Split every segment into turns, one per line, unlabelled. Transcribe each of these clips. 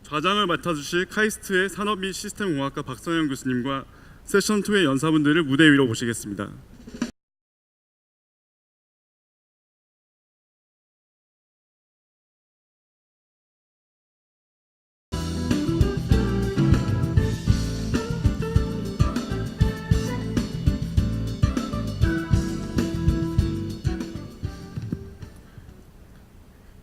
좌장을 맡아주실 카이스트의 산업 및 시스템공학과 박성현 교수님과 세션 2의 연사분들을 무대 위로 모시겠습니다.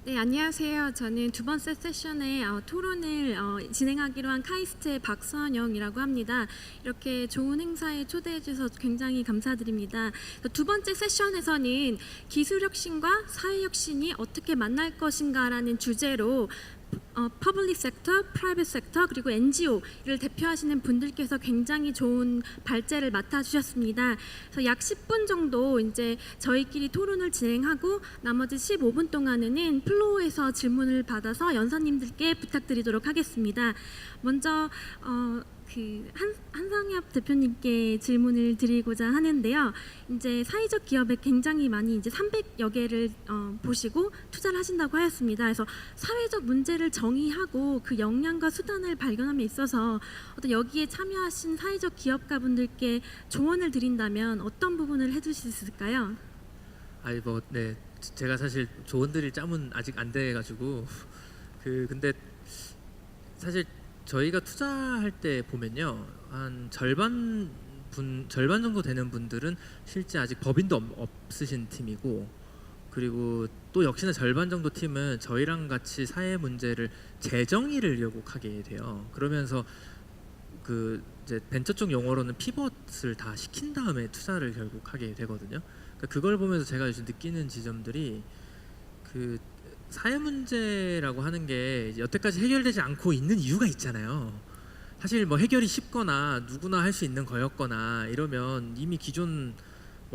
네, 안녕하세요. 저는 두 번째 세션에 토론을 진행하기로 한 카이스트의 박선영이라고 합니다. 이렇게 좋은 행사에 초대해 주셔서 굉장히 감사드립니다. 두 번째 세션에서는 기술혁신과 사회혁신이 어떻게 만날 것인가라는 주제로 퍼블릭 섹터, 프라이빗 섹터 그리고 NGO를 대표하시는 분들께서 굉장히 좋은 발제를 맡아주셨습니다. 그래서 약 10분 정도 이제 저희끼리 토론을 진행하고 나머지 15분 동안에는 플로어에서 질문을 받아서 연사님들께 부탁드리도록 하겠습니다. 먼저 한상엽 대표님께 질문을 드리고자 하는데요. 이제 사회적 기업에 굉장히 많이 이제 300여 개를 보시고 투자를 하신다고 하였습니다. 그래서 사회적 문제를 정의하고 그 역량과 수단을 발견함에 있어서 어떤 여기에 참여하신 사회적 기업가분들께 조언을 드린다면 어떤 부분을 해주실 수 있을까요?
네, 제가 사실 조언드릴 짬은 아직 안 돼가지고 근데 사실 저희가 투자할 때 보면요, 한 절반 정도 되는 분들은 실제 아직 법인도 없으신 팀이고, 그리고 또 역시나 절반 정도 팀은 저희랑 같이 사회 문제를 재정의를 요구하게 돼요. 그러면서 이제 벤처 쪽 용어로는 피벗을 다 시킨 다음에 투자를 결국 하게 되거든요. 그러니까 그걸 보면서 제가 요즘 느끼는 지점들이 사회 문제라고 하는 게 여태까지 해결되지 않고 있는 이유가 있잖아요. 사실 뭐 해결이 쉽거나 누구나 할 수 있는 거였거나 이러면 이미 기존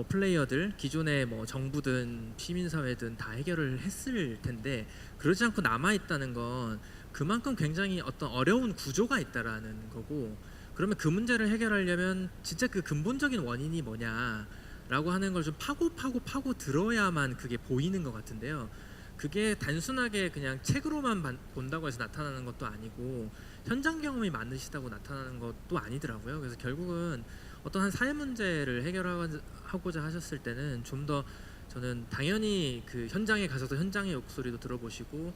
플레이어들, 기존의 정부든 시민사회든 다 해결을 했을 텐데, 그러지 않고 남아 있다는 건 그만큼 굉장히 어떤 어려운 구조가 있다라는 거고, 그러면 그 문제를 해결하려면 진짜 그 근본적인 원인이 뭐냐라고 하는 걸 좀 파고 들어야만 그게 보이는 것 같은데요. 그게 단순하게 그냥 책으로만 본다고 해서 나타나는 것도 아니고 현장 경험이 많으시다고 나타나는 것도 아니더라고요. 그래서 결국은 어떤 한 사회 문제를 해결하고자 하셨을 때는 좀 더, 저는 당연히 그 현장에 가셔서 현장의 목소리도 들어보시고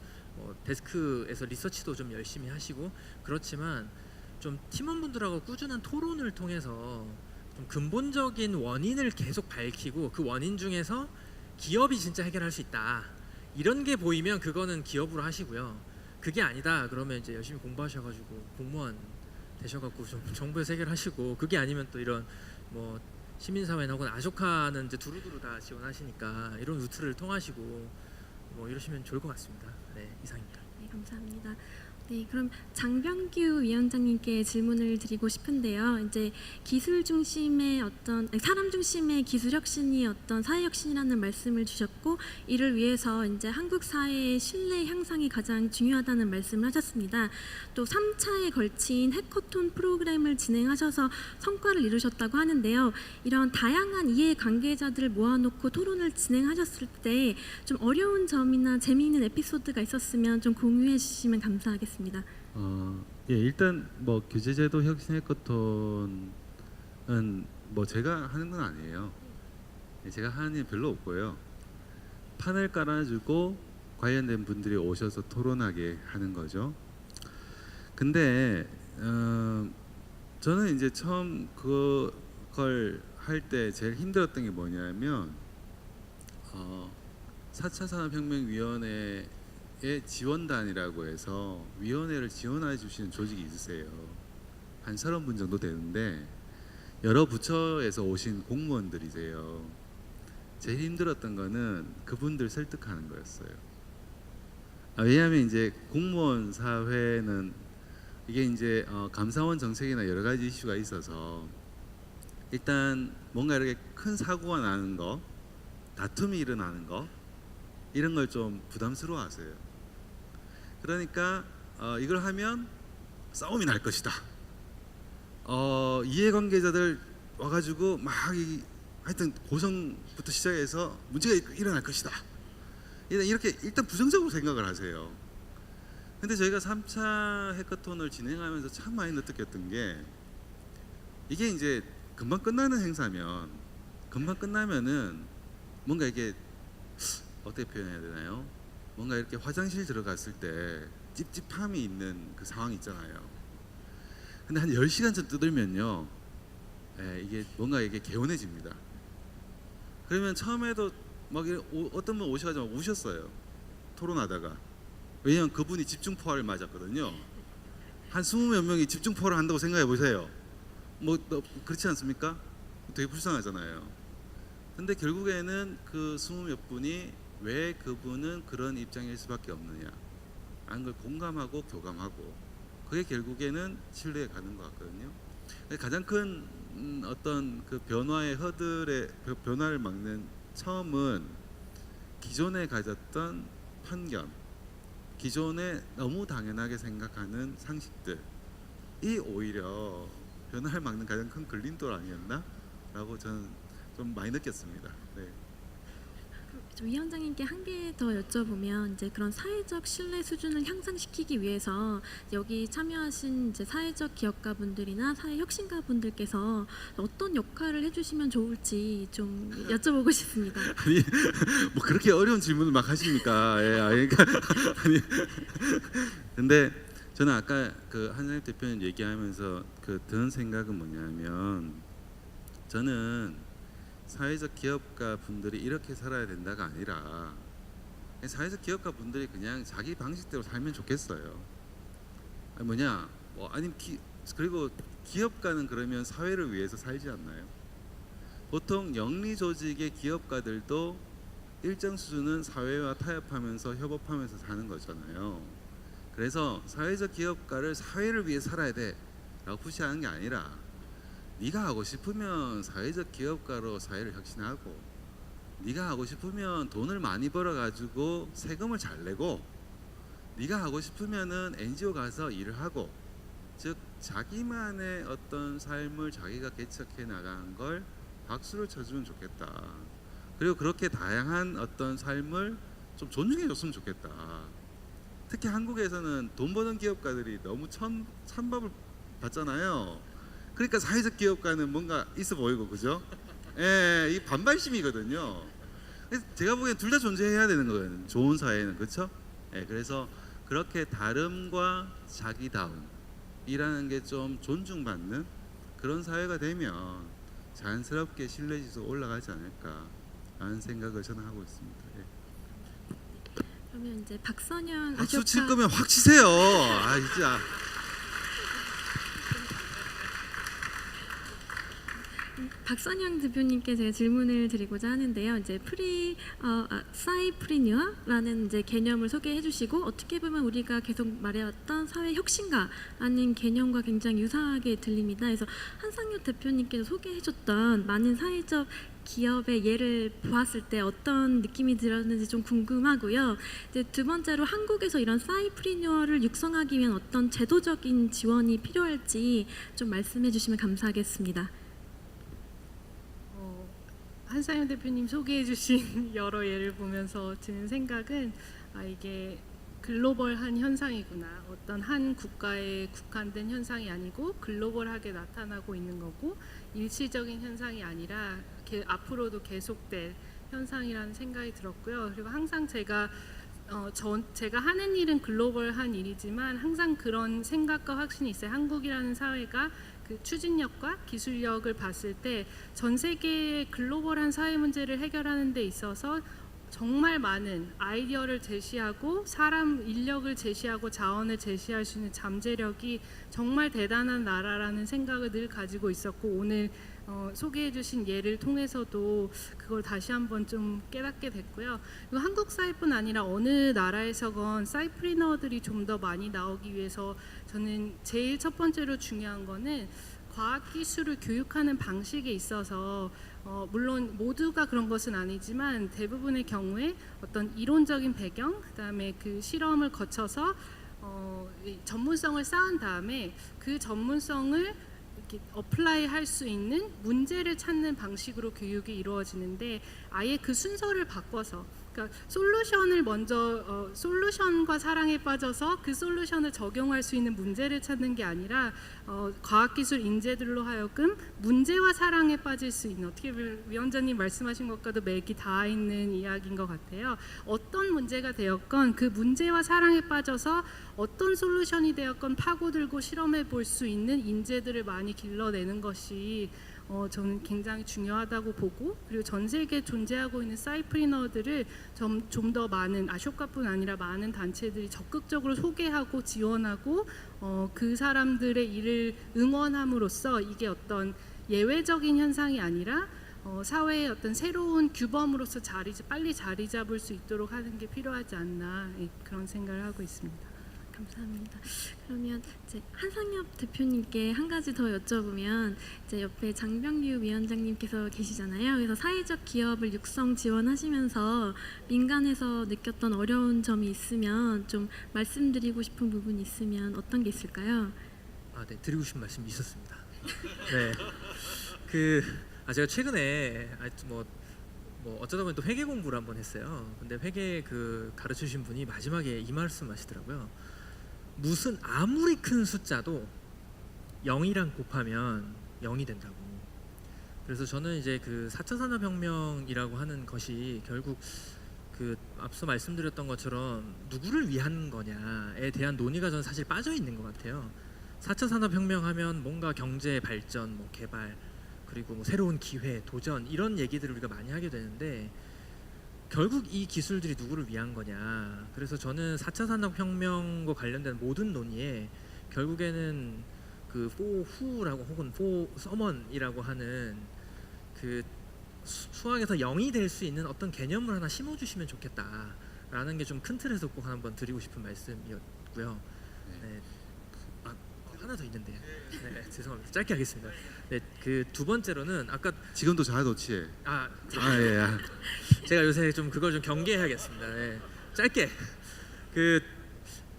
데스크에서 리서치도 좀 열심히 하시고, 그렇지만 좀 팀원분들하고 꾸준한 토론을 통해서 좀 근본적인 원인을 계속 밝히고, 그 원인 중에서 기업이 진짜 해결할 수 있다, 이런 게 보이면 그거는 기업으로 하시고요. 그게 아니다 그러면 이제 열심히 공부하셔가지고 공무원 되셔갖고 좀 정부에서 해결하시고, 그게 아니면 또 이런 시민사회나 혹은 아쇼카는 이제 두루두루 다 지원하시니까 이런 루트를 통하시고 이러시면 좋을 것 같습니다. 네, 이상입니다.
네, 감사합니다. 네, 그럼 장병규 위원장님께 질문을 드리고 싶은데요. 이제 기술 중심의 사람 중심의 기술 혁신이 사회 혁신이라는 말씀을 주셨고, 이를 위해서 이제 한국 사회의 신뢰 향상이 가장 중요하다는 말씀을 하셨습니다. 또 3차에 걸친 해커톤 프로그램을 진행하셔서 성과를 이루셨다고 하는데요. 이런 다양한 이해 관계자들을 모아놓고 토론을 진행하셨을 때 좀 어려운 점이나 재미있는 에피소드가 있었으면 좀 공유해 주시면 감사하겠습니다.
예, 일단 규제제도 혁신 해커톤은 제가 하는 건 아니에요. 제가 하는 일 별로 없고요. 판을 깔아주고 관련된 분들이 오셔서 토론하게 하는 거죠. 근데 저는 이제 처음 그걸 할 때 제일 힘들었던 게 뭐냐면 4차 산업혁명위원회의 지원단이라고 해서 위원회를 지원해 주시는 조직이 있으세요. 한 30분 정도 되는데 여러 부처에서 오신 공무원들이세요. 제일 힘들었던 거는 그분들 설득하는 거였어요. 왜냐하면 이제 공무원 사회는 이게 이제 감사원 정책이나 여러 가지 이슈가 있어서 일단 뭔가 이렇게 큰 사고가 나는 거, 다툼이 일어나는 거, 이런 걸 좀 부담스러워하세요. 그러니까 이걸 하면 싸움이 날 것이다. 이해관계자들 와가지고 하여튼 고성부터 시작해서 문제가 일어날 것이다. 이렇게 일단 부정적으로 생각을 하세요. 근데 저희가 3차 해커톤을 진행하면서 참 많이 느꼈던 게 이게 이제 금방 끝나는 행사면 금방 끝나면은 뭔가 이게 어떻게 표현해야 되나요? 뭔가 이렇게 화장실 들어갔을 때 찝찝함이 있는 그 상황 있잖아요. 근데 한 10시간쯤 뜯으면요, 이게 뭔가 이게 개운해집니다. 그러면 처음에도 막 어떤 분 오셔가지고 막 우셨어요. 토론하다가. 왜냐면 그분이 집중포화를 맞았거든요. 한 20몇 명이 집중포화를 한다고 생각해 보세요. 뭐 그렇지 않습니까? 되게 불쌍하잖아요. 근데 결국에는 그 20몇 분이 왜 그분은 그런 입장일 수밖에 없느냐 하는 걸 공감하고 교감하고, 그게 결국에는 신뢰에 가는 것 같거든요. 가장 큰 어떤 그 변화의 허들의 변화를 막는 처음은 기존에 가졌던 편견, 기존에 너무 당연하게 생각하는 상식들이 오히려 변화를 막는 가장 큰 걸림돌 아니었나? 라고 저는 좀 많이 느꼈습니다. 네.
저 위원장님께 한 개 더 여쭤보면, 이제 그런 사회적 신뢰 수준을 향상시키기 위해서 여기 참여하신 이제 사회적 기업가 분들이나 사회 혁신가 분들께서 어떤 역할을 해주시면 좋을지 좀 여쭤보고 싶습니다.
아니 뭐 그렇게 어려운 질문을 막 하십니까? 그러니까 아니 근데 저는 아까 그 한상혁 대표님 얘기하면서 그 드는 생각은 뭐냐면, 저는 사회적 기업가 분들이 이렇게 살아야 된다가 아니라 사회적 기업가 분들이 그냥 자기 방식대로 살면 좋겠어요. 아니 뭐냐, 그리고 기업가는 그러면 사회를 위해서 살지 않나요? 보통 영리 조직의 기업가들도 일정 수준은 사회와 타협하면서 협업하면서 사는 거잖아요. 그래서 사회적 기업가를 사회를 위해 살아야 돼라고 푸시하는 게 아니라, 네가 하고 싶으면 사회적 기업가로 사회를 혁신하고, 네가 하고 싶으면 돈을 많이 벌어가지고 세금을 잘 내고, 네가 하고 싶으면은 NGO 가서 일을 하고, 즉 자기만의 어떤 삶을 자기가 개척해 나가는 걸 박수를 쳐주면 좋겠다. 그리고 그렇게 다양한 어떤 삶을 좀 존중해 줬으면 좋겠다. 특히 한국에서는 돈 버는 기업가들이 너무 찬밥을 받잖아요. 그러니까 사회적 기업가는 뭔가 있어 보이고, 그죠? 이 반발심이거든요. 그래서 제가 보기엔 둘 다 존재해야 되는 거예요. 좋은 사회는, 그렇죠? 그래서 그렇게 다름과 자기다움이라는 게 좀 존중받는 그런 사회가 되면 자연스럽게 신뢰지수가 올라가지 않을까 하는 생각을 저는 하고 있습니다.
그러면 이제 박선영
박수 칠 거면 확 치세요. 진짜.
박선영 대표님께 제가 질문을 드리고자 하는데요. 이제 사이프리뉴어라는 이제 개념을 소개해주시고, 어떻게 보면 우리가 계속 말해왔던 사회 혁신가라는 개념과 굉장히 유사하게 들립니다. 그래서 한상혁 대표님께서 소개해줬던 많은 사회적 기업의 예를 보았을 때 어떤 느낌이 들었는지 좀 궁금하고요. 이제 두 번째로 한국에서 이런 사이프리뉴어를 육성하기 위한 어떤 제도적인 지원이 필요할지 좀 말씀해주시면 감사하겠습니다.
한상현 대표님 소개해주신 여러 예를 보면서 드는 생각은, 이게 글로벌한 현상이구나. 어떤 한 국가에 국한된 현상이 아니고 글로벌하게 나타나고 있는 거고, 일시적인 현상이 아니라 앞으로도 계속될 현상이라는 생각이 들었고요. 그리고 항상 제가 하는 일은 글로벌한 일이지만 항상 그런 생각과 확신이 있어요. 한국이라는 사회가 그 추진력과 기술력을 봤을 때 전 세계의 글로벌한 사회 문제를 해결하는 데 있어서 정말 많은 아이디어를 제시하고 사람 인력을 제시하고 자원을 제시할 수 있는 잠재력이 정말 대단한 나라라는 생각을 늘 가지고 있었고, 오늘 소개해 주신 예를 통해서도 그걸 다시 한번 좀 깨닫게 됐고요. 그리고 한국 사회뿐 아니라 어느 나라에서건 사이프리너들이 좀 더 많이 나오기 위해서 저는 제일 첫 번째로 중요한 거는 과학기술을 교육하는 방식에 있어서 물론 모두가 그런 것은 아니지만 대부분의 경우에 어떤 이론적인 배경, 그다음에 그 실험을 거쳐서 전문성을 쌓은 다음에 그 전문성을 이렇게 어플라이 할 수 있는 문제를 찾는 방식으로 교육이 이루어지는데, 아예 그 순서를 바꿔서 그러니까 솔루션을 먼저 솔루션과 사랑에 빠져서 그 솔루션을 적용할 수 있는 문제를 찾는 게 아니라 과학기술 인재들로 하여금 문제와 사랑에 빠질 수 있는, 어떻게 보면 위원장님 말씀하신 것과도 맥이 닿아 있는 이야기인 것 같아요. 어떤 문제가 되었건 그 문제와 사랑에 빠져서 어떤 솔루션이 되었건 파고들고 실험해 볼 수 있는 인재들을 많이 길러내는 것이 저는 굉장히 중요하다고 보고, 그리고 전 세계에 존재하고 있는 사이프리너들을 좀 더 많은, 아쇼카뿐 아니라 많은 단체들이 적극적으로 소개하고 지원하고 그 사람들의 일을 응원함으로써 이게 어떤 예외적인 현상이 아니라 사회의 어떤 새로운 규범으로서 빨리 자리 잡을 수 있도록 하는 게 필요하지 않나, 그런 생각을 하고 있습니다.
감사합니다. 그러면 이제 한상엽 대표님께 한 가지 더 여쭤보면, 이제 옆에 장병규 위원장님께서 계시잖아요. 그래서 사회적 기업을 육성 지원하시면서 민간에서 느꼈던 어려운 점이 있으면 좀 말씀드리고 싶은 부분이 있으면 어떤 게 있을까요?
네, 드리고 싶은 말씀이 있었습니다. 네, 제가 최근에 뭐 어쩌다 보니 또 회계 공부를 한번 했어요. 근데 회계 가르쳐 주신 분이 마지막에 이 말씀하시더라고요. 무슨 아무리 큰 숫자도 0이랑 곱하면 0이 된다고. 그래서 저는 이제 4차 산업혁명이라고 하는 것이 결국 앞서 말씀드렸던 것처럼 누구를 위한 거냐에 대한 논의가 저는 사실 빠져 있는 것 같아요. 4차 산업혁명 하면 뭔가 경제 발전, 뭐 개발, 그리고 뭐 새로운 기회, 도전, 이런 얘기들을 우리가 많이 하게 되는데 결국 이 기술들이 누구를 위한 거냐. 그래서 저는 4차 산업혁명과 관련된 모든 논의에 결국에는 for who라고 혹은 for someone이라고 하는 수학에서 0이 될 수 있는 어떤 개념을 하나 심어주시면 좋겠다라는 게 좀 큰 틀에서 꼭 한번 드리고 싶은 말씀이었고요. 네. 하나 더 있는데요. 네, 죄송합니다. 짧게 하겠습니다. 네, 두 번째로는 아까
지금도 자아도취해. 예.
제가 요새 좀 그걸 좀 경계해야겠습니다. 네, 짧게.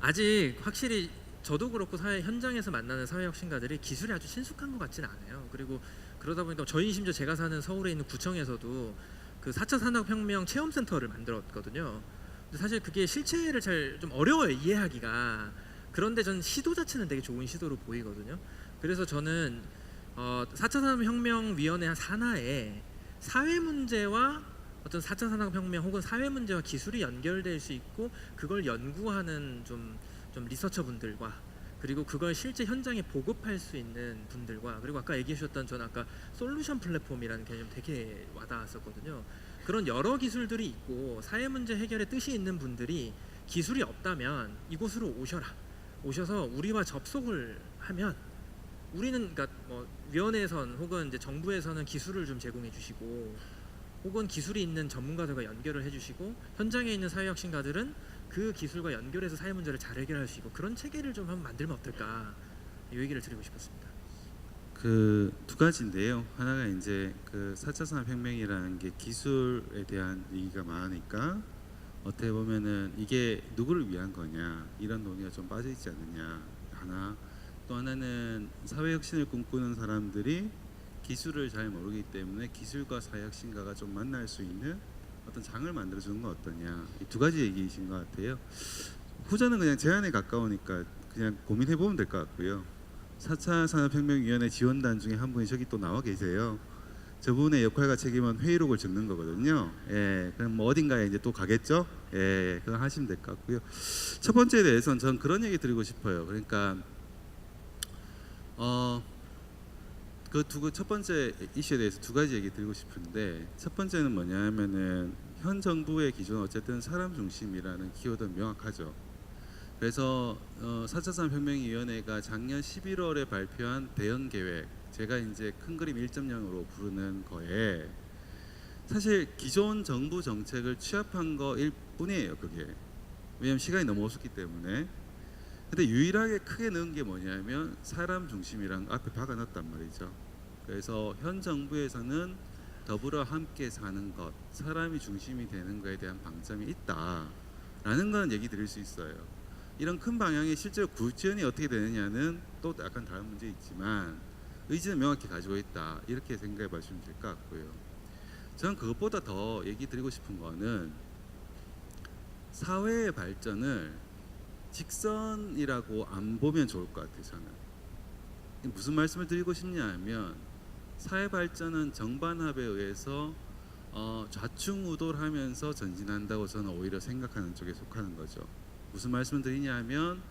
아직 확실히 저도 그렇고 사회 현장에서 만나는 사회혁신가들이 기술이 아주 친숙한 것 같지는 않아요. 그리고 그러다 보니까 심지어 제가 사는 서울에 있는 구청에서도 4차 산업혁명 체험센터를 만들었거든요. 근데 사실 그게 실체를 잘 좀 어려워요, 이해하기가. 그런데 전 시도 자체는 되게 좋은 시도로 보이거든요. 그래서 저는 4차 산업혁명위원회 한 산하에 사회 문제와 어떤 4차 산업혁명 혹은 사회 문제와 기술이 연결될 수 있고 그걸 연구하는 좀 리서처 분들과, 그리고 그걸 실제 현장에 보급할 수 있는 분들과, 그리고 아까 얘기해 주셨던 전 아까 솔루션 플랫폼이라는 개념 되게 와닿았었거든요. 그런 여러 기술들이 있고 사회 문제 해결에 뜻이 있는 분들이 기술이 없다면 이곳으로 오셔서 우리와 접속을 하면 우리는 뭐 위원회에선 혹은 이제 정부에서는 기술을 좀 제공해 주시고 혹은 기술이 있는 전문가들과 연결을 해 주시고 현장에 있는 사회혁신가들은 그 기술과 연결해서 사회 문제를 잘 해결할 수 있고 그런 체계를 좀 한번 만들면 어떨까, 이 얘기를 드리고 싶었습니다.
두 가지인데요. 하나가 이제 4차 산업혁명이라는 게 기술에 대한 얘기가 많으니까 어떻게 보면은 이게 누구를 위한 거냐 이런 논의가 좀 빠져 있지 않느냐 하나, 또 하나는 사회혁신을 꿈꾸는 사람들이 기술을 잘 모르기 때문에 기술과 사회혁신가가 좀 만날 수 있는 어떤 장을 만들어주는 건 어떠냐, 이 두 가지 얘기이신 것 같아요. 후자는 그냥 제안에 가까우니까 그냥 고민해 보면 될 것 같고요. 4차 산업혁명위원회 지원단 중에 한 분이 저기 또 나와 계세요. 저분의 역할과 책임은 회의록을 적는 거거든요. 예, 그럼 뭐 어딘가에 이제 또 가겠죠. 예, 그거 하시면 될 것 같고요. 첫 번째에 대해서는 전 그런 얘기 드리고 싶어요. 그러니까 첫 번째 이슈에 대해서 두 가지 얘기 드리고 싶은데, 첫 번째는 뭐냐면은 현 정부의 기준은 어쨌든 사람 중심이라는 키워드는 명확하죠. 그래서 4차 산업혁명위원회가 작년 11월에 발표한 대응 계획, 제가 이제 큰 그림 1.0으로 부르는 거에 사실 기존 정부 정책을 취합한 거일 뿐이에요. 그게 왜냐하면 시간이 너무 없었기 때문에. 근데 유일하게 크게 넣은 게 뭐냐면 사람 중심이란 앞에 박아놨단 말이죠. 그래서 현 정부에서는 더불어 함께 사는 것, 사람이 중심이 되는 거에 대한 방점이 있다라는 건 얘기 드릴 수 있어요. 이런 큰 방향이 실제로 구현이 어떻게 되느냐는 또 약간 다른 문제 있지만 의지는 명확히 가지고 있다, 이렇게 생각해 보시면 될 것 같고요. 저는 그것보다 더 얘기 드리고 싶은 거는 사회의 발전을 직선이라고 안 보면 좋을 것 같아요. 저는 무슨 말씀을 드리고 싶냐 하면 사회 발전은 정반합에 의해서 좌충우돌하면서 전진한다고 저는 오히려 생각하는 쪽에 속하는 거죠. 무슨 말씀을 드리냐 하면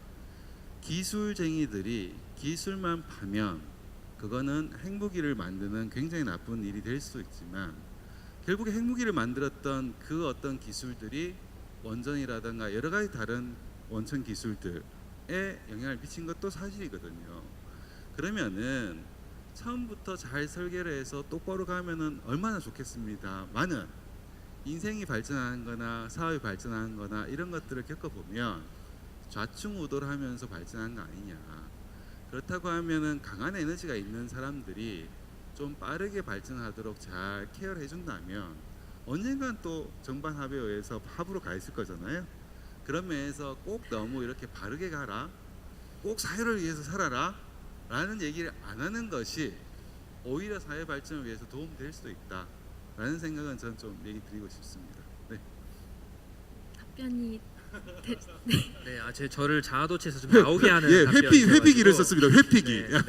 기술쟁이들이 기술만 파면 그거는 핵무기를 만드는 굉장히 나쁜 일이 될 수 있지만 결국에 핵무기를 만들었던 그 어떤 기술들이 원전이라든가 여러 가지 다른 원천 기술들에 영향을 미친 것도 사실이거든요. 그러면은 처음부터 잘 설계를 해서 똑바로 가면은 얼마나 좋겠습니다만은 인생이 발전하는 거나 사회이 발전하는 거나 이런 것들을 겪어보면 좌충우돌하면서 발전한 거 아니냐. 그렇다고 하면은 강한 에너지가 있는 사람들이 좀 빠르게 발전하도록 잘 케어를 해준다면 언젠간 또 정반합에 의해서 합으로 가 있을 거잖아요. 그런 면에서 꼭 너무 이렇게 바르게 가라, 꼭 사회를 위해서 살아라 라는 얘기를 안 하는 것이 오히려 사회 발전을 위해서 도움이 될 수도 있다 라는 생각은 저는 좀 얘기 드리고 싶습니다. 네.
답변이
네, 저를 자아도취해서 좀 나오게 하는
예,
답변이어가지고.
회피기를 썼습니다. 회피기.
네, 네.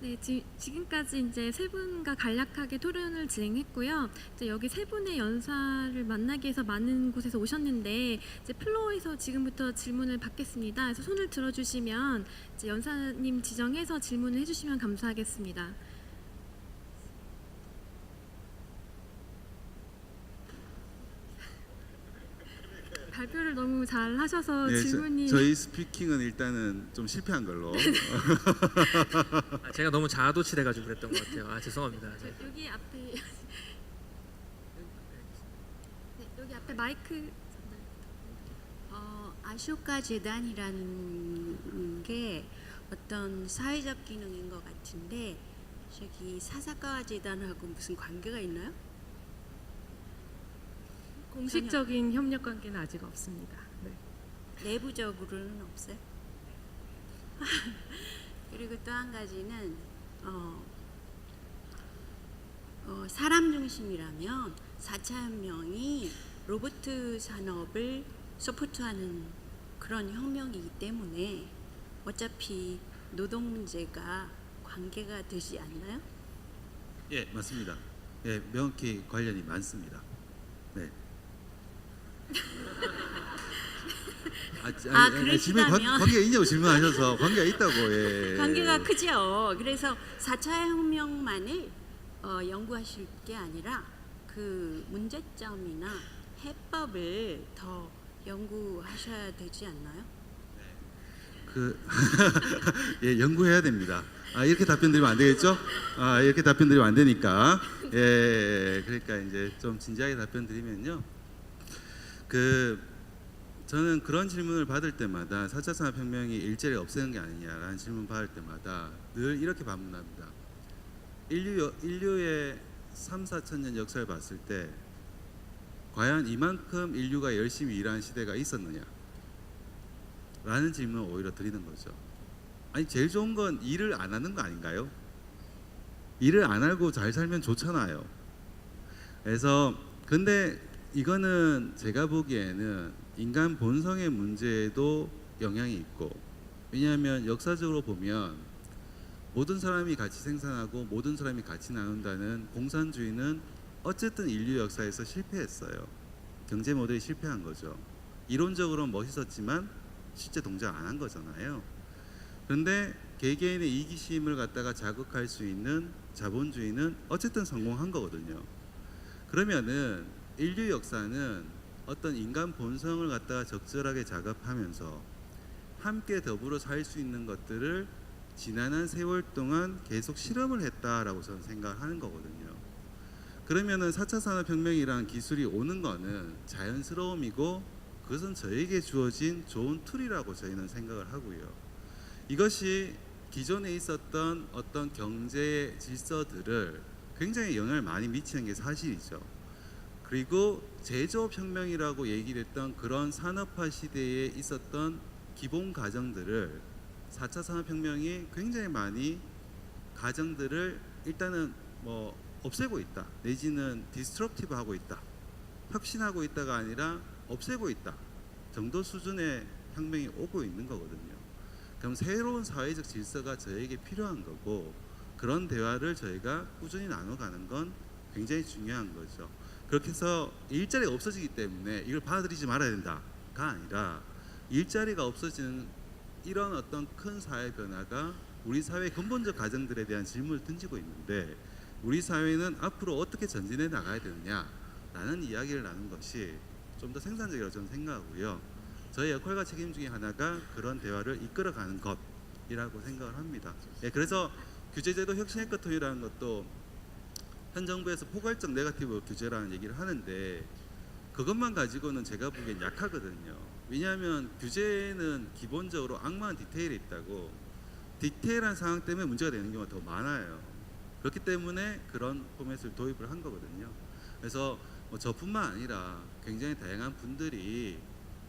네, 지금까지 이제 세 분과 간략하게 토론을 진행했고요. 이제 여기 세 분의 연사를 만나기 위해서 많은 곳에서 오셨는데 이제 플로어에서 지금부터 질문을 받겠습니다. 그래서 손을 들어주시면 이제 연사님 지정해서 질문을 해주시면 감사하겠습니다. 발표를 너무 잘 하셔서
네,
질문이
저희 스피킹은 일단은 좀 실패한 걸로.
제가 너무 자아도취돼가지고 그랬던 것 같아요. 죄송합니다. 네.
여기 앞에 네, 여기 앞에 마이크
아쇼카 재단이라는 게 어떤 사회적 기능인 것 같은데 저기 사사카와 재단하고 무슨 관계가 있나요?
공식적인 협력 관계는 아직 없습니다. 네.
내부적으로는 없어요. 그리고 또 한 가지는 사람 중심이라면 4차 혁명이 로봇 산업을 서포트하는 그런 혁명이기 때문에 어차피 노동 문제가 관계가 되지 않나요?
예, 맞습니다. 예, 명확히 관련이 많습니다. 네.
그러시다면
관계가 있냐고 질문하셔서 관계가 있다고. 예.
관계가 크죠. 그래서 4차 혁명만을 연구하실 게 아니라 그 문제점이나 해법을 더 연구하셔야 되지 않나요?
예, 연구해야 됩니다. 이렇게 답변 드리면 안 되겠죠? 이렇게 답변 드리면 안 되니까. 예, 그러니까 이제 좀 진지하게 답변 드리면요. 저는 그런 질문을 받을 때마다 4차 산업혁명이 일제를 없애는 게 아니냐라는 질문 받을 때마다 늘 이렇게 반문합니다. 인류의 3, 4천 년 역사를 봤을 때 과연 이만큼 인류가 열심히 일하는 시대가 있었느냐? 라는 질문을 오히려 드리는 거죠. 아니, 제일 좋은 건 일을 안 하는 거 아닌가요? 일을 안 하고 잘 살면 좋잖아요. 그래서 근데 이거는 제가 보기에는 인간 본성의 문제에도 영향이 있고, 왜냐하면 역사적으로 보면 모든 사람이 같이 생산하고 모든 사람이 같이 나눈다는 공산주의는 어쨌든 인류 역사에서 실패했어요. 경제 모델이 실패한 거죠. 이론적으로는 멋있었지만 실제 동작 안 한 거잖아요. 그런데 개개인의 이기심을 갖다가 자극할 수 있는 자본주의는 어쨌든 성공한 거거든요. 그러면은 인류 역사는 어떤 인간 본성을 갖다가 적절하게 작업하면서 함께 더불어 살 수 있는 것들을 지난한 세월 동안 계속 실험을 했다라고 저는 생각하는 거거든요. 그러면은 4차 산업혁명이라는 기술이 오는 거는 자연스러움이고 그것은 저에게 주어진 좋은 툴이라고 저희는 생각을 하고요. 이것이 기존에 있었던 어떤 경제 질서들을 굉장히 영향을 많이 미치는 게 사실이죠. 그리고 제조업 혁명이라고 얘기했던 그런 산업화 시대에 있었던 기본 가정들을 4차 산업혁명이 굉장히 많이 가정들을 일단은 뭐 없애고 있다, 내지는 디스트럭티브 하고 있다, 혁신하고 있다가 아니라 없애고 있다 정도 수준의 혁명이 오고 있는 거거든요. 그럼 새로운 사회적 질서가 저에게 필요한 거고 그런 대화를 저희가 꾸준히 나눠가는 건 굉장히 중요한 거죠. 그렇게 해서 일자리가 없어지기 때문에 이걸 받아들이지 말아야 된다가 아니라 일자리가 없어지는 이런 어떤 큰 사회 변화가 우리 사회의 근본적 가정들에 대한 질문을 던지고 있는데 우리 사회는 앞으로 어떻게 전진해 나가야 되느냐라는 이야기를 나눈 것이 좀 더 생산적이라고 저는 생각하고요. 저의 역할과 책임 중에 하나가 그런 대화를 이끌어가는 것이라고 생각을 합니다. 예, 그래서 규제제도 혁신 해커톤이라는 것도 현 정부에서 포괄적 네거티브 규제라는 얘기를 하는데 그것만 가지고는 제가 보기엔 약하거든요. 왜냐하면 규제는 기본적으로 악마한 디테일에 있다고 디테일한 상황 때문에 문제가 되는 경우가 더 많아요. 그렇기 때문에 그런 포맷을 도입을 한 거거든요. 그래서 뭐 저뿐만 아니라 굉장히 다양한 분들이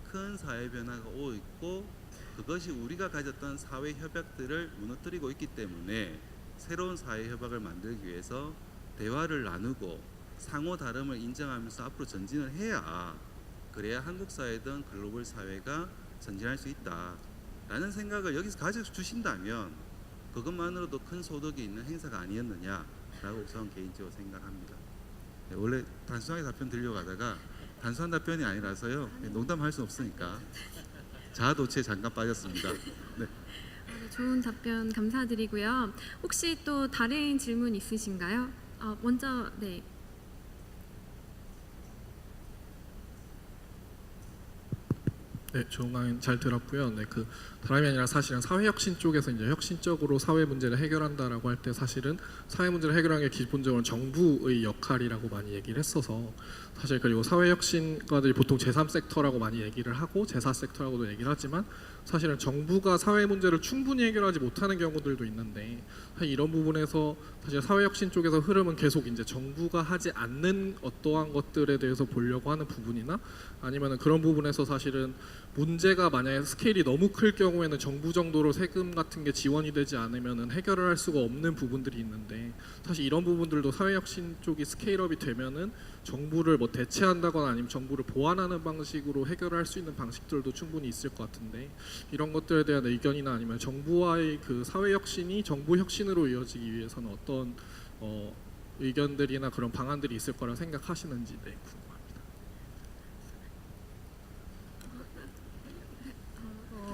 큰 사회 변화가 오고 있고 그것이 우리가 가졌던 사회 협약들을 무너뜨리고 있기 때문에 새로운 사회 협약을 만들기 위해서 대화를 나누고 상호 다름을 인정하면서 앞으로 전진을 해야 그래야 한국 사회든 글로벌 사회가 전진할 수 있다라는 생각을 여기서 가져주신다면 그것만으로도 큰 소득이 있는 행사가 아니었느냐라고 저는 개인적으로 생각합니다. 네, 원래 단순하게 답변 드리려고 하다가 단순한 답변이 아니라서요. 농담할 수 없으니까 자아도취에 잠깐 빠졌습니다. 네.
좋은 답변 감사드리고요. 혹시 또 다른 질문 있으신가요? 먼저 네.
네, 좋은 강의 잘 들었고요. 네, 그 다름이 아니라 사실은 사회혁신 쪽에서 이제 혁신적으로 사회 문제를 해결한다라고 할 때 사실은 사회 문제를 해결하는 게 기본적으로 정부의 역할이라고 많이 얘기를 했어서 사실 그리고 사회혁신가들이 보통 제3섹터라고 많이 얘기를 하고 제4섹터라고도 얘기를 하지만 사실은 정부가 사회 문제를 충분히 해결하지 못하는 경우들도 있는데 사실 이런 부분에서 사실 사회혁신 쪽에서 흐름은 계속 이제 정부가 하지 않는 어떠한 것들에 대해서 보려고 하는 부분이나 아니면은 그런 부분에서 사실은 문제가 만약에 스케일이 너무 클 경우에는 정부 정도로 세금 같은 게 지원이 되지 않으면은 해결을 할 수가 없는 부분들이 있는데 사실 이런 부분들도 사회혁신 쪽이 스케일업이 되면은 정부를 뭐 대체한다거나 아니면 정부를 보완하는 방식으로 해결을 할 수 있는 방식들도 충분히 있을 것 같은데 이런 것들에 대한 의견이나 아니면 정부와의 그 사회혁신이 정부 혁신으로 이어지기 위해서는 어떤 의견들이나 그런 방안들이 있을 거라 생각하시는지 네, 궁금합니다.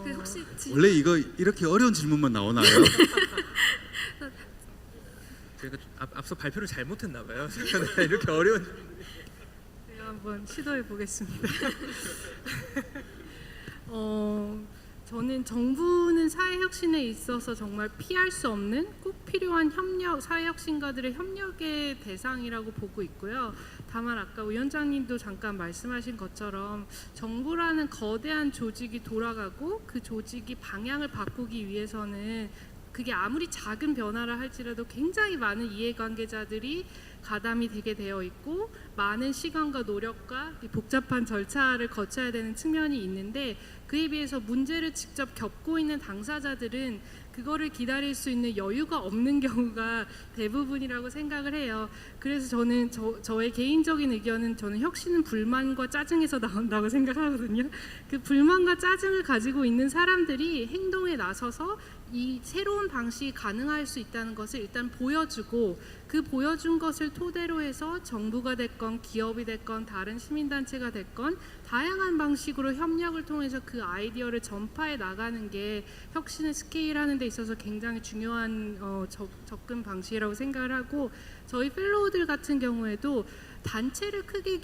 그 혹시
원래 이거 이렇게 어려운 질문만 나오나요?
제가 앞서 발표를 잘못했나 봐요. 제가 이렇게 어려운
제가 한번 시도해 보겠습니다. 저는 정부는 사회혁신에 있어서 정말 피할 수 없는 꼭 필요한 협력, 사회혁신가들의 협력의 대상이라고 보고 있고요. 다만 아까 위원장님도 잠깐 말씀하신 것처럼 정부라는 거대한 조직이 돌아가고 그 조직이 방향을 바꾸기 위해서는 그게 아무리 작은 변화라 할지라도 굉장히 많은 이해관계자들이 가담이 되게 되어 있고 많은 시간과 노력과 복잡한 절차를 거쳐야 되는 측면이 있는데 그에 비해서 문제를 직접 겪고 있는 당사자들은 그거를 기다릴 수 있는 여유가 없는 경우가 대부분이라고 생각을 해요. 그래서 저는 저의 개인적인 의견은 저는 혁신은 불만과 짜증에서 나온다고 생각하거든요. 그 불만과 짜증을 가지고 있는 사람들이 행동에 나서서 이 새로운 방식이 가능할 수 있다는 것을 일단 보여주고 그 보여준 것을 토대로 해서 정부가 됐건 기업이 됐건 다른 시민단체가 됐건 다양한 방식으로 협력을 통해서 그 아이디어를 전파해 나가는 게 혁신을 스케일하는 데 있어서 굉장히 중요한 접근 방식이라고 생각을 하고 저희 펠로우들 같은 경우에도 단체를 크게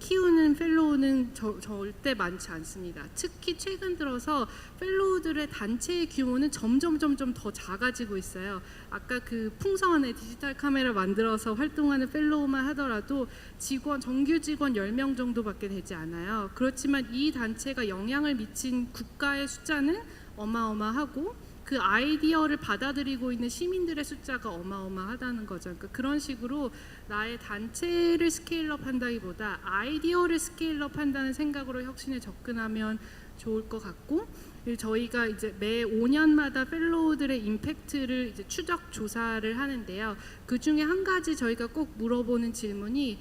키우는 펠로우는 절대 많지 않습니다. 특히 최근 들어서 펠로우들의 단체의 규모는 점점 더 작아지고 있어요. 아까 그 풍선에 디지털 카메라 만들어서 활동하는 펠로우만 하더라도 정규 직원 10명 정도밖에 되지 않아요. 그렇지만 이 단체가 영향을 미친 국가의 숫자는 어마어마하고 그 아이디어를 받아들이고 있는 시민들의 숫자가 어마어마하다는 거죠. 그러니까 그런 식으로 나의 단체를 스케일업 한다기보다 아이디어를 스케일업 한다는 생각으로 혁신에 접근하면 좋을 것 같고 저희가 이제 매 5년마다 펠로우들의 임팩트를 이제 추적 조사를 하는데요. 그 중에 한 가지 저희가 꼭 물어보는 질문이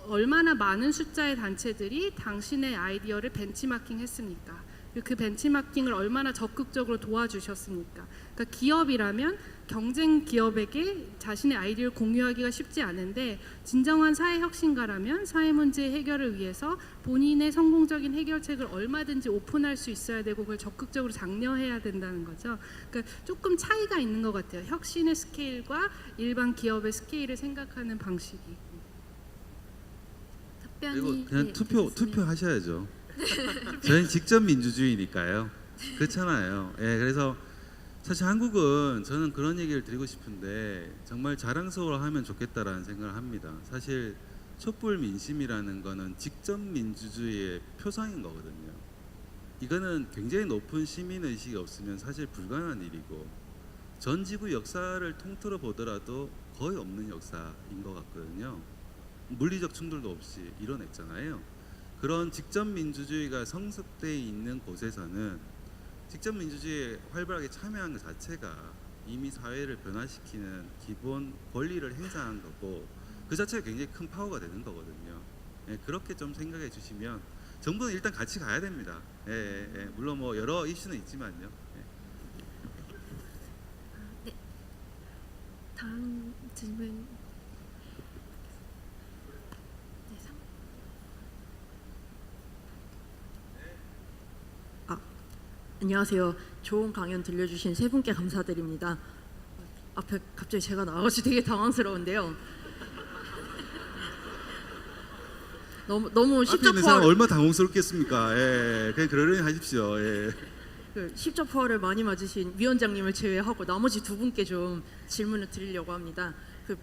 얼마나 많은 숫자의 단체들이 당신의 아이디어를 벤치마킹했습니까? 그 벤치마킹을 얼마나 적극적으로 도와주셨습니까? 그러니까 기업이라면 경쟁 기업에게 자신의 아이디어를 공유하기가 쉽지 않은데 진정한 사회 혁신가라면 사회 문제 해결을 위해서 본인의 성공적인 해결책을 얼마든지 오픈할 수 있어야 되고 그걸 적극적으로 장려해야 된다는 거죠. 그러니까 조금 차이가 있는 것 같아요. 혁신의 스케일과 일반 기업의 스케일을 생각하는 방식이.
그리고
답변이
그냥
네,
투표
되겠습니다.
투표하셔야죠. 저희는 직접 민주주의니까요. 그렇잖아요. 예, 그래서 사실 한국은 저는 그런 얘기를 드리고 싶은데 정말 자랑스러워하면 좋겠다라는 생각을 합니다. 사실 촛불 민심이라는 거는 직접 민주주의의 표상인 거거든요. 이거는 굉장히 높은 시민 의식이 없으면 사실 불가능한 일이고 전 지구 역사를 통틀어 보더라도 거의 없는 역사인 것 같거든요. 물리적 충돌도 없이 이뤄냈잖아요. 그런 직접 민주주의가 성숙돼 있는 곳에서는 직접 민주주의에 활발하게 참여한 것 자체가 이미 사회를 변화시키는 기본 권리를 행사한 거고 그 자체가 굉장히 큰 파워가 되는 거거든요. 예, 그렇게 좀 생각해 주시면 정부는 일단 같이 가야 됩니다. 물론 뭐 여러 이슈는 있지만요.
다음 질문. 네,
안녕하세요. 좋은 강연 들려주신 세 분께 감사드립니다. 앞에 갑자기 제가 나와가지고 되게 당황스러운데요. 너무
앞에 있는 사람
십자포화를
얼마나 당혹스럽겠습니까? 예, 그냥 그러려니 하십시오. 예.
십자포화를 많이 맞으신 위원장님을 제외하고 나머지 두 분께 좀 질문을 드리려고 합니다.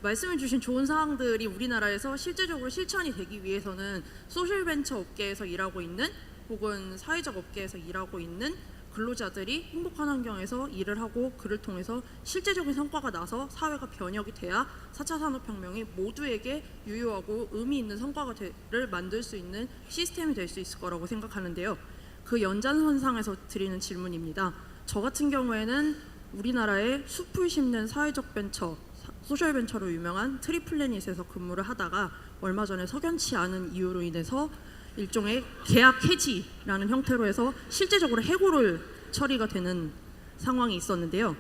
말씀해주신 좋은 사항들이 우리나라에서 실제적으로 실천이 되기 위해서는 소셜벤처 업계에서 일하고 있는 혹은 사회적 업계에서 일하고 있는 근로자들이 행복한 환경에서 일을 하고 그를 통해서 실제적인 성과가 나서 사회가 변혁이 돼야 4차 산업혁명이 모두에게 유효하고 의미 있는 성과를 만들 수 있는 시스템이 될 수 있을 거라고 생각하는데요. 그 연장선상에서 드리는 질문입니다. 저 같은 경우에는 우리나라의 숲을 심는 사회적 벤처, 소셜벤처로 유명한 트리플래닛에서 근무를 하다가 얼마 전에 석연치 않은 이유로 인해서 일종의 계약 해지라는 형태로 해서 실제적으로 해고를 처리가 되는 상황이 있었는데요.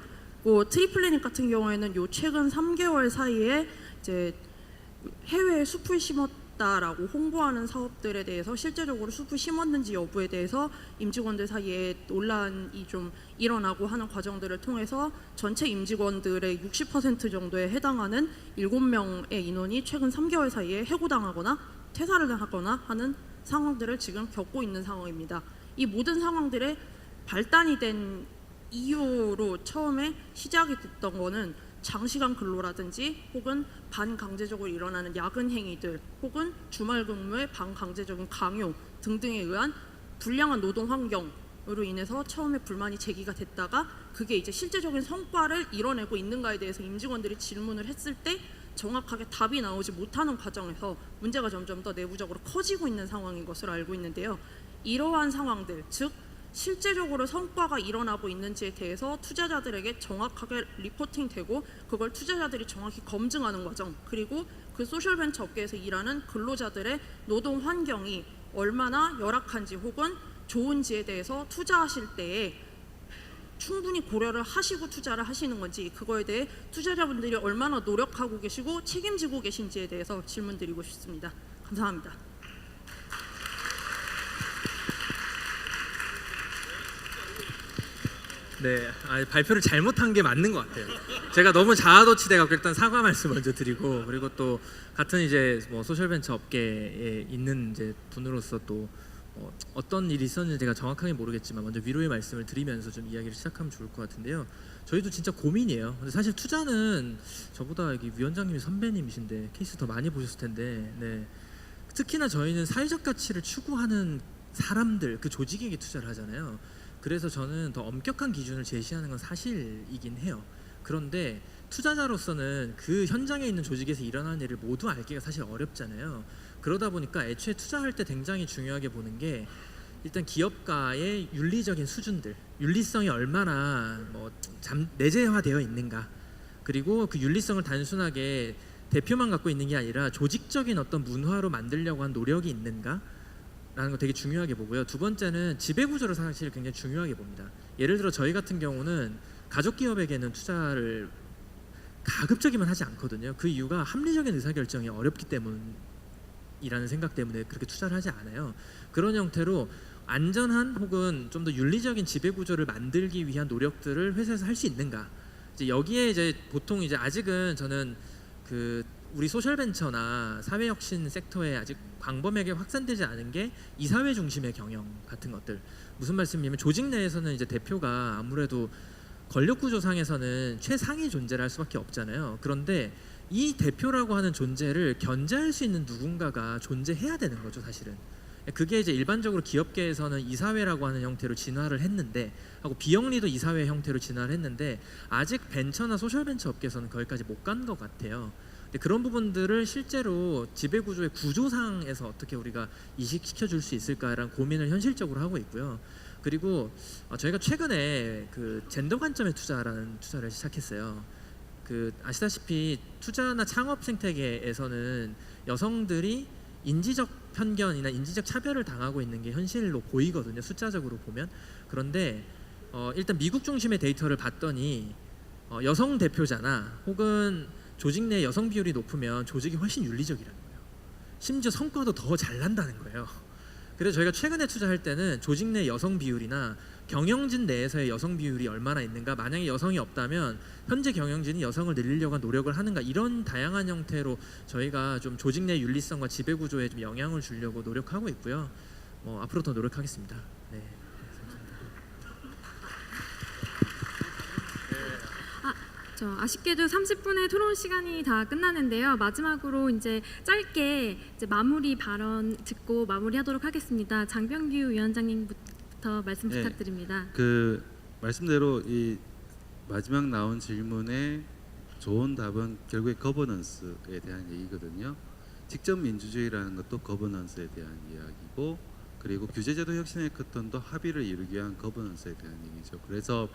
트리플래닛 같은 경우에는 요 최근 3개월 사이에 이제 해외에 숲을 심었다라고 홍보하는 사업들에 대해서 실제적으로 숲을 심었는지 여부에 대해서 임직원들 사이에 논란이 좀 일어나고 하는 과정들을 통해서 전체 임직원들의 60% 정도에 해당하는 7명의 인원이 최근 3개월 사이에 해고당하거나 퇴사를 하거나 하는 상황들을 지금 겪고 있는 상황입니다. 이 모든 상황들의 발단이 된 이유로 처음에 시작이 됐던 거는 장시간 근로라든지 혹은 반강제적으로 일어나는 야근 행위들 혹은 주말 근무의 반강제적인 강요 등등에 의한 불량한 노동 환경으로 인해서 처음에 불만이 제기가 됐다가 그게 이제 실제적인 성과를 이뤄내고 있는가에 대해서 임직원들이 질문을 했을 때 정확하게 답이 나오지 못하는 과정에서 문제가 점점 더 내부적으로 커지고 있는 상황인 것으로 알고 있는데요. 이러한 상황들, 즉 실제적으로 성과가 일어나고 있는지에 대해서 투자자들에게 정확하게 리포팅되고 그걸 투자자들이 정확히 검증하는 과정, 그리고 그 소셜벤처 업계에서 일하는 근로자들의 노동 환경이 얼마나 열악한지 혹은 좋은지에 대해서 투자하실 때에 충분히 고려를 하시고 투자를 하시는 건지, 그거에 대해 투자자분들이 얼마나 노력하고 계시고 책임지고 계신지에 대해서 질문드리고 싶습니다. 감사합니다.
네, 발표를 잘못한 게 맞는 것 같아요. 제가 너무 자아도취돼갖고 일단 사과 말씀 먼저 드리고, 그리고 또 같은 이제 뭐 소셜벤처 업계에 있는 이제 분으로서 또 어떤 일이 있었는지 제가 정확하게 모르겠지만 먼저 위로의 말씀을 드리면서 좀 이야기를 시작하면 좋을 것 같은데요. 저희도 진짜 고민이에요. 근데 사실 투자는 저보다 여기 위원장님이 선배님이신데 케이스 더 많이 보셨을 텐데, 네. 특히나 저희는 사회적 가치를 추구하는 사람들, 그 조직에게 투자를 하잖아요. 그래서 저는 더 엄격한 기준을 제시하는 건 사실이긴 해요. 그런데 투자자로서는 그 현장에 있는 조직에서 일어나는 일을 모두 알기가 사실 어렵잖아요. 그러다 보니까 애초에 투자할 때 굉장히 중요하게 보는 게 일단 기업가의 윤리적인 수준들, 윤리성이 얼마나 내재화되어 있는가, 그리고 그 윤리성을 단순하게 대표만 갖고 있는 게 아니라 조직적인 어떤 문화로 만들려고 한 노력이 있는가? 라는 거 되게 중요하게 보고요. 두 번째는 지배 구조를 사실 굉장히 중요하게 봅니다. 예를 들어 저희 같은 경우는 가족 기업에게는 투자를 가급적이면 하지 않거든요. 그 이유가 합리적인 의사결정이 어렵기 때문이라는 생각 때문에 그렇게 투자를 하지 않아요. 그런 형태로 안전한 혹은 좀 더 윤리적인 지배 구조를 만들기 위한 노력들을 회사에서 할 수 있는가? 이제 여기에 이제 보통 이제 아직은 저는 그 우리 소셜벤처나 사회혁신 섹터에 아직 광범위하게 확산되지 않은 게 이사회 중심의 경영 같은 것들. 무슨 말씀이냐면 조직 내에서는 이제 대표가 아무래도 권력 구조상에서는 최상위 존재를 할 수밖에 없잖아요. 그런데 이 대표라고 하는 존재를 견제할 수 있는 누군가가 존재해야 되는 거죠, 사실은. 그게 이제 일반적으로 기업계에서는 이사회라고 하는 형태로 진화를 했는데, 하고 비영리도 이사회 형태로 진화를 했는데 아직 벤처나 소셜벤처 업계에서는 거기까지 못 간 것 같아요. 근데 그런 부분들을 실제로 지배 구조의 구조상에서 어떻게 우리가 이식시켜 줄 수 있을까라는 고민을 현실적으로 하고 있고요. 그리고 저희가 최근에 그 젠더 관점의 투자라는 투자를 시작했어요. 그 아시다시피 투자나 창업 생태계에서는 여성들이 인지적 편견이나 인지적 차별을 당하고 있는 게 현실로 보이거든요. 숫자적으로 보면. 그런데 일단 미국 중심의 데이터를 봤더니 여성 대표자나 혹은 조직 내 여성 비율이 높으면 조직이 훨씬 윤리적이라는 거예요. 심지어 성과도 더 잘 난다는 거예요. 그래서 저희가 최근에 투자할 때는 조직 내 여성 비율이나 경영진 내에서의 여성 비율이 얼마나 있는가, 만약에 여성이 없다면 현재 경영진이 여성을 늘리려고 한 노력을 하는가, 이런 다양한 형태로 저희가 좀 조직 내 윤리성과 지배 구조에 좀 영향을 주려고 노력하고 있고요. 앞으로 더 노력하겠습니다. 네.
저 아쉽게도 30분의 토론 시간이 다 끝나는데요. 마지막으로 이제 짧게 이제 마무리 발언 듣고 마무리하도록 하겠습니다. 장병규 위원장님부터 말씀
네.
부탁드립니다.
그 말씀대로 이 마지막 나온 질문에 좋은 답은 결국에 거버넌스에 대한 얘기거든요. 직접 민주주의라는 것도 거버넌스에 대한 이야기고, 그리고 규제제도 혁신의 커튼도 합의를 이루기 위한 거버넌스에 대한 얘기죠. 그래서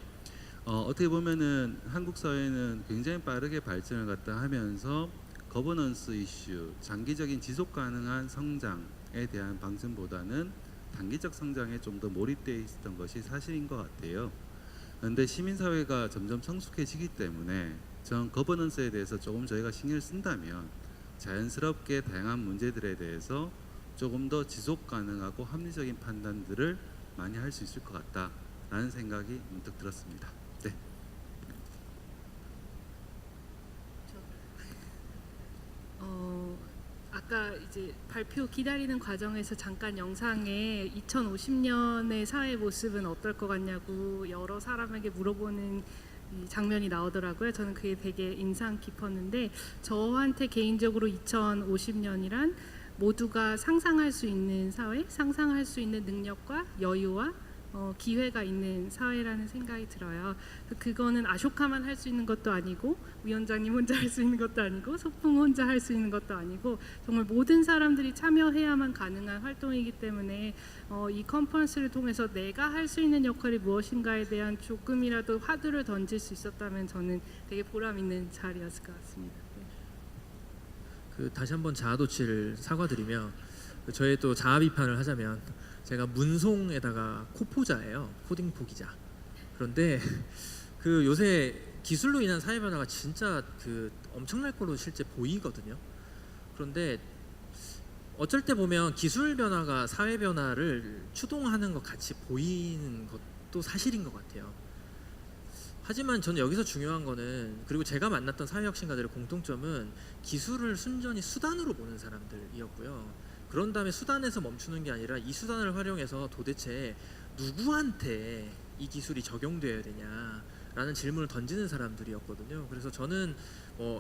어떻게 보면은 한국 사회는 굉장히 빠르게 발전을 갖다 하면서 거버넌스 이슈, 장기적인 지속 가능한 성장에 대한 방점보다는 단기적 성장에 좀 더 몰입되어 있었던 것이 사실인 것 같아요. 그런데 시민사회가 점점 성숙해지기 때문에 전 거버넌스에 대해서 조금 저희가 신경을 쓴다면 자연스럽게 다양한 문제들에 대해서 조금 더 지속 가능하고 합리적인 판단들을 많이 할 수 있을 것 같다라는 생각이 문득 들었습니다. 네.
아까 이제 발표 기다리는 과정에서 잠깐 영상에 2050년의 사회 모습은 어떨 것 같냐고 여러 사람에게 물어보는 이 장면이 나오더라고요. 저는 그게 되게 인상 깊었는데, 저한테 개인적으로 2050년이란 모두가 상상할 수 있는 사회, 상상할 수 있는 능력과 여유와 기회가 있는 사회라는 생각이 들어요. 그거는 아쇼카만 할 수 있는 것도 아니고, 위원장님 혼자 할 수 있는 것도 아니고, 소풍 혼자 할 수 있는 것도 아니고, 정말 모든 사람들이 참여해야만 가능한 활동이기 때문에 이 컨퍼런스를 통해서 내가 할 수 있는 역할이 무엇인가에 대한 조금이라도 화두를 던질 수 있었다면 저는 되게 보람 있는 자리였을 것 같습니다. 네.
그 다시 한번 자아도취를 사과드리며, 저의 또 자아 비판을 하자면, 제가 문송에다가 코포자예요. 코딩 포기자. 그런데 그 요새 기술로 인한 사회 변화가 진짜 그 엄청날 거로 실제 보이거든요. 그런데 어쩔 때 보면 기술 변화가 사회 변화를 추동하는 것 같이 보이는 것도 사실인 것 같아요. 하지만 저는 여기서 중요한 거는, 그리고 제가 만났던 사회혁신가들의 공통점은 기술을 순전히 수단으로 보는 사람들이었고요. 그런 다음에 수단에서 멈추는 게 아니라 이 수단을 활용해서 도대체 누구한테 이 기술이 적용되어야 되냐라는 질문을 던지는 사람들이었거든요. 그래서 저는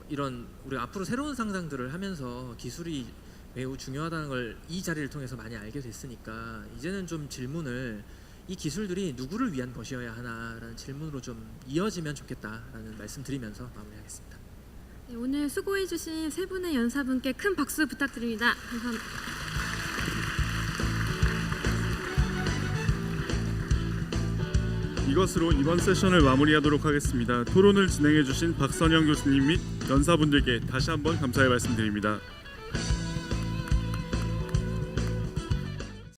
이런 우리 앞으로 새로운 상상들을 하면서 기술이 매우 중요하다는 걸 이 자리를 통해서 많이 알게 됐으니까, 이제는 좀 질문을 이 기술들이 누구를 위한 것이어야 하나라는 질문으로 좀 이어지면 좋겠다라는 말씀드리면서 마무리하겠습니다.
네, 오늘 수고해주신 세 분의 연사분께 큰 박수 부탁드립니다. 감사합니다.
이것으로 이번 세션을 마무리하도록 하겠습니다. 토론을 진행해 주신 박선영 교수님 및 연사분들께 다시 한번 감사의 말씀드립니다.